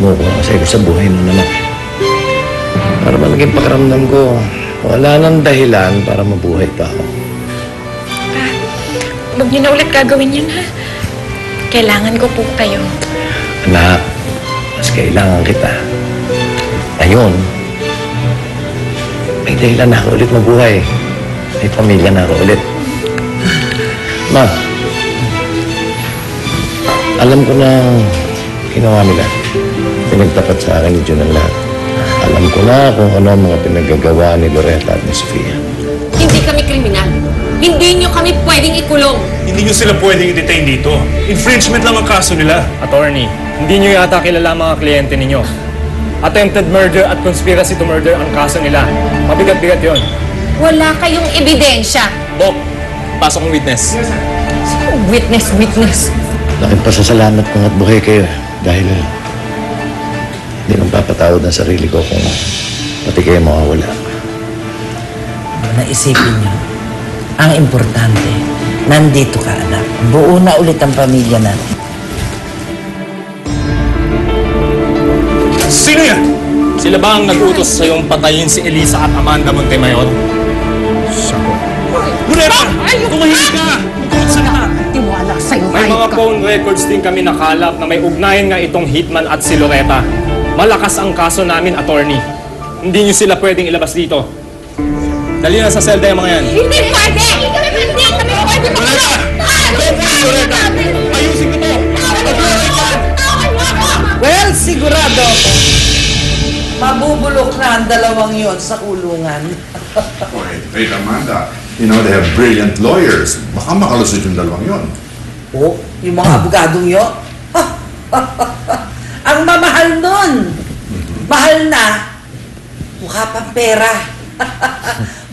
mo kung kasi ko sa buhay ng anak. Para malaging pakiramdam ko, wala nang dahilan para mabuhay pa ako. Huwag niyo na ulit gagawin yun, ha? Kailangan ko po kayo. Anak, mas kailangan kita. Ngayon, may dahilan na ako ulit mabuhay. May pamilya na ako ulit. Ma, alam ko na ginawa nila. Pinagtapat sa akin ni Jun ang lahat. Alam ko na kung ano ang mga pinagagawa ni Loretta at ni Sofia. Hindi kami kriminal. Hindi nyo kami pwedeng ikulong. Hindi nyo sila pwedeng i-detain dito. Infringement lang ang kaso nila. Attorney, hindi nyo yata kilala mga kliyente ninyo. Attempted murder at conspiracy to murder ang kaso nila. Mabigat-bigat yon. Wala kayong ebidensya. Bok, pasok ang witness. Witness. Laking pasasalamat kong at buhay kayo dahil hindi nang papatawad ng sarili ko kung pati kayo mawawala. Naisipin niyo, ang importante, nandito ka, anak. Buo na ulit ang pamilya natin. Sino yan? Sila ba ang nag-utos sa iyong patayin si Elisa at Amanda Montemayor? Sako. Loretta! Tumahimik ka! Huwag salita! Tiwala sa'yo, May mga phone records din kami nakalap na may ugnayan nga itong hitman at si Loretta. Malakas ang kaso namin, attorney. Hindi nyo sila pwedeng ilabas dito. Dali na sa selda yung mga yan. Hindi pwede! Hindi kami pwede makulong! Loretta! Ayusin ko to! Well, sigurado ako. Mabubulok na ang dalawang yon sa kulungan. Wait, Amanda. You know, they have brilliant lawyers. Baka makalusot yung dalawang yon. Oh, yung mga abogadong yon? Ang mamahal nun. Mahal na. Mukha pang pera.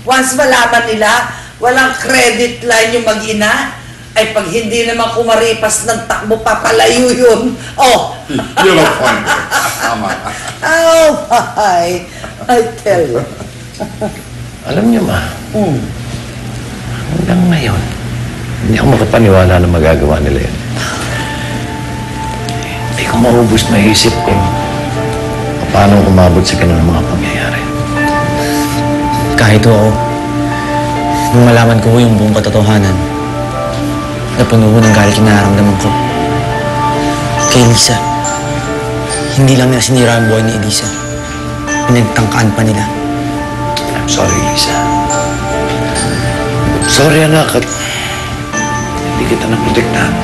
Once malaman nila, walang credit line yung mag-ina, ay pag hindi naman kumaripas ng takbo, papalayo yun. Oh! You have a point there. Tama. Oh, my. I tell you. Alam niyo, Ma, hanggang ngayon, hindi ako makapaniwala na magagawa nila yun. Hindi ko maubos maisip kung paano umabot sa ganun mga pangyayari. Kahit ako, nung malaman ko yung buong katotohanan, napuno ko ng galit yung nararamdaman ko. Kay Elisa, hindi lang nila sinira ang buhay ni Elisa. Pinagtangkaan pa nila. I'm sorry, Lisa. Sorry, anak, at hindi kita naprotektahan.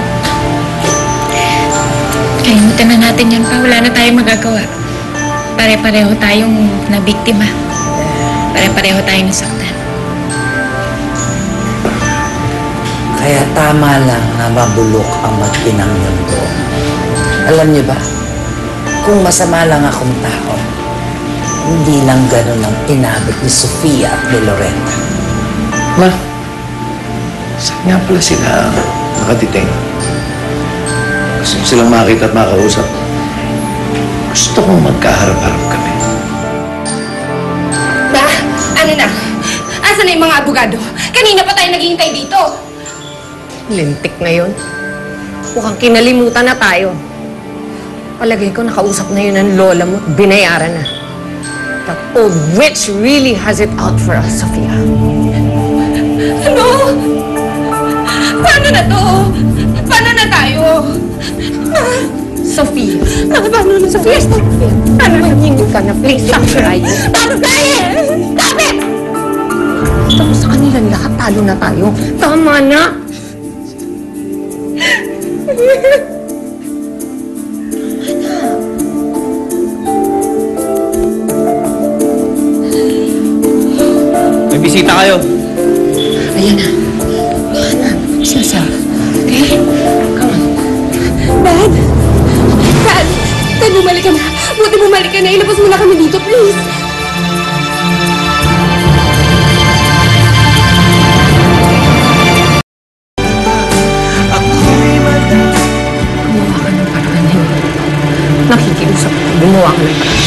Kalimutan na natin yan pa. Wala na tayong magagawa. Pare-pareho tayong nabiktima. Pare-pareho tayong nasaktan. Kaya tama lang na mabulok ang mag-inang yun doon. Alam niyo ba, kung masama lang akong tao, hindi lang ganun ang inabot ni Sofia at ni Loretta. Ma, saan nga pala sila nakadetain? Gusto ko silang makita at makausap. Gusto kong magkaharap-harap kami. Ba? Ano na? Asan na yung mga abogado? Kanina pa tayo naghihintay dito. Lintik na yun. Mukhang kinalimutan na tayo. Palagay ko nakausap na yun ng lola mo at binayaran na. That old witch really has it out for us, Sofia. Ano? Paano na to? Paano na tayo? Sofia. Paano na, Sofia? Ano maningin ka na? Please, stop crying. Paano kaya? Stop it! Gusto ko sa kanilang lahat, talo na tayo. Tama na! May bisita kayo. Ayan na. Ayan na. Sasa. Okay? Come on. Dad! Dad! Dad, bumalik ka na. Buti bumalik ka na. Ilabas mo na kami dito, please. Gumawa ka ng paraan na yun. Nakikiusap ka. Gumawa ka ng paraan.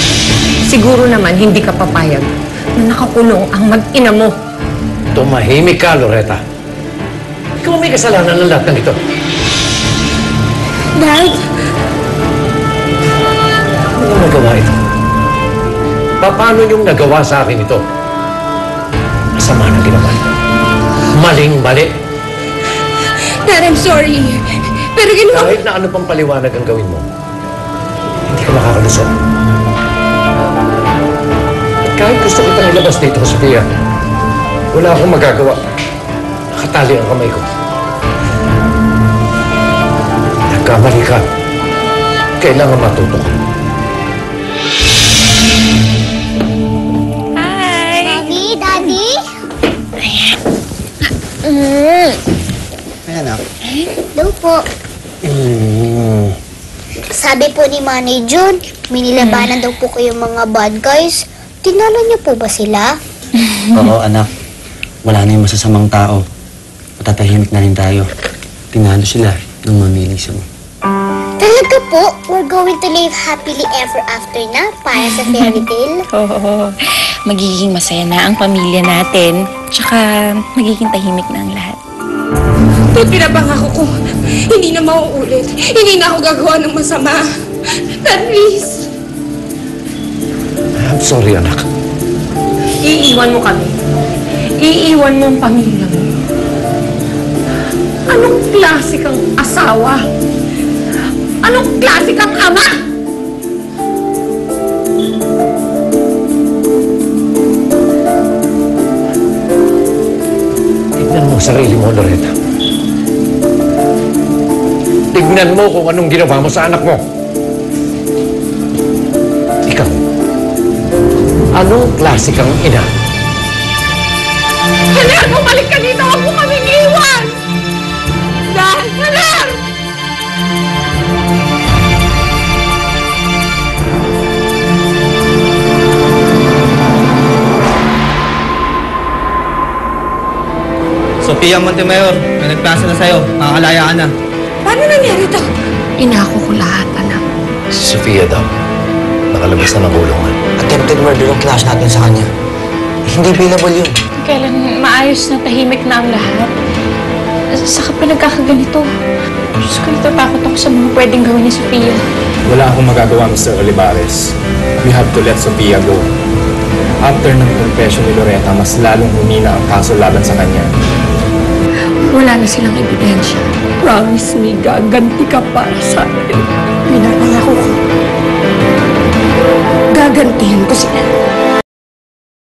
Siguro naman hindi ka papayag na nakakulong ang mag-ina mo. Tumahimik ka, Loretta. Ikaw may kasalanan ng lahat ng ito. Dad! nagawa ito? Paano niyong nagawa sa akin ito? Masama na ginawa niyo. Maling-mali. Dad, I'm sorry. Pero ginawa... Kahit na ano pang paliwanag ang gawin mo, hindi ka makakalusot. At kahit gusto kitang ilabas dito, Sofia, wala akong magagawa. Nakatali ang kamay ko. Nagkamali ka. Kailangan matuto ka. Hi! Daddy, Daddy? Ayan na. Daw po. Sabi po ni Manay Jun, may nilabanan daw po kayo mga bad guys. Tinalo niyo po ba sila? Oo, anak. Wala na yung masasamang tao. Matatahimik na rin tayo. Tinalo sila nung mamili sa mo. Talaga po, we're going to live happily ever after na para sa fairy tale. Oo. Magiging masaya na ang pamilya natin. Tsaka magiging tahimik na ang lahat. Ito pinapangako ko. Hindi na mauulit. Hindi na ako gagawa ng masama. Dad, please. I'm sorry, anak. Iiwan mo kami. Iiwan mo ang pamilya mo. Anong klase kang asawa? Anong klase kang ama? Tignan mo ang sarili mo, Loretta. Tignan mo kung anong ginawa mo sa anak mo. Ikaw, anong klase kang ina? Haler, bumalik ka dito! Huwag mo kaming iwan! Dad, Haler! Sofia Montemayor, may nagplasa na sa'yo. Makakalaya ka na. Paano nangyari ito? Inako ko lahat, anak. Si Sofia daw. Nakalabas na ng kulungan. Attempted murder ang clash natin sa kanya. Hindi available yun. Kailan maayos na tahimik na ang lahat? Saka pa nagkakaganito. Diyos ko, natatakot ako sa mga pwedeng gawin ni Sofia. Wala akong magagawa, Mr. Olivares. We have to let Sofia go. After ng confession ni Loretta, mas lalong humina ang kaso laban sa kanya. Wala na silang ebidensya. Promise me, gaganti ka para sa akin. Pinapangako ko. Gagantihan ko sila.